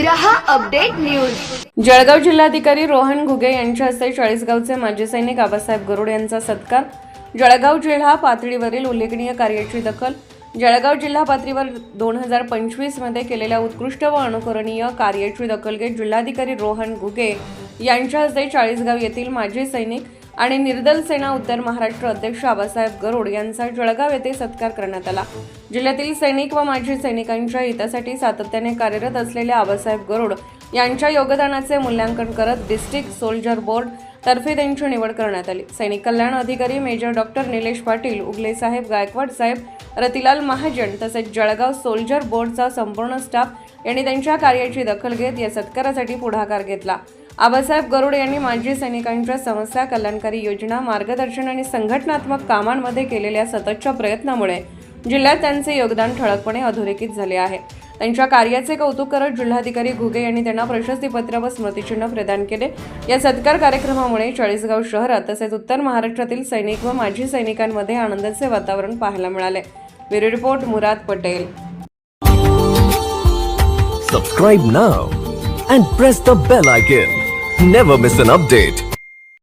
रहा update news. Jalgaon जिल्हाधिकारी रोहन घुगे यांच्या हस्ते चाळीसगावचे माजी सैनिक आबासाहेब गरुड यांचा सत्कार। जळगाव जिल्हा पातळीवरील उल्लेखनीय कार्याची दखल। जळगाव जिल्हा पातळीवर 2025 मध्ये केलेल्या उत्कृष्ट व अनुकरणीय कार्याची दखल घेत जिल्हाधिकारी रोहन घुगे यांच्या हस्ते चाळीसगाव येथील माजी सैनिक आणि निर्दल सेना उत्तर महाराष्ट्र अध्यक्ष आबासाहेब गरुड यांचा जळगाव येथे सत्कार करण्यात आला। जिल्ह्यातील सैनिक व माजी सैनिकांच्या हितासाठी सातत्याने कार्यरत असलेले आबासाहेब गरुड यांच्या योगदानाचे मूल्यांकन करत डिस्ट्रिक्ट सोल्जर बोर्ड तर्फे त्यांची निवड करण्यात आली। सैनिक कल्याण अधिकारी मेजर डॉक्टर निलेश पाटील, उगले साहेब, गायकवाड साहेब, रतिलाल महाजन तसेच जळगाव सोल्जर बोर्डचा संपूर्ण स्टाफ यांनी त्यांच्या कार्याची दखल घेत या सत्कारासाठी पुढाकार घेतला। आबासाहेब गरुड यांनी माजी सैनिकांच्या समस्या, कल्याणकारी योजना, मार्गदर्शन आणि संघटनात्मक कामांमध्ये केलेल्या सततच्या प्रयत्नामुळे जिल्ह्यात त्यांचे योगदान ठळकपणे अधोरेखित झाले आहे। त्यांच्या कार्याचे कौतुक करत जिल्हाधिकारी घुगे यांनी त्यांना प्रशस्तीपत्र व स्मृतिचिन्ह प्रदान केले। या सत्कार कार्यक्रमामुळे चाळीसगाव शहरात तसेच उत्तर महाराष्ट्रातील सैनिक व माजी सैनिकांमध्ये आनंदाचे वातावरण पाहायला मिळाले। Bureau report Murad Patel. Subscribe now and press the bell icon. Never miss an update.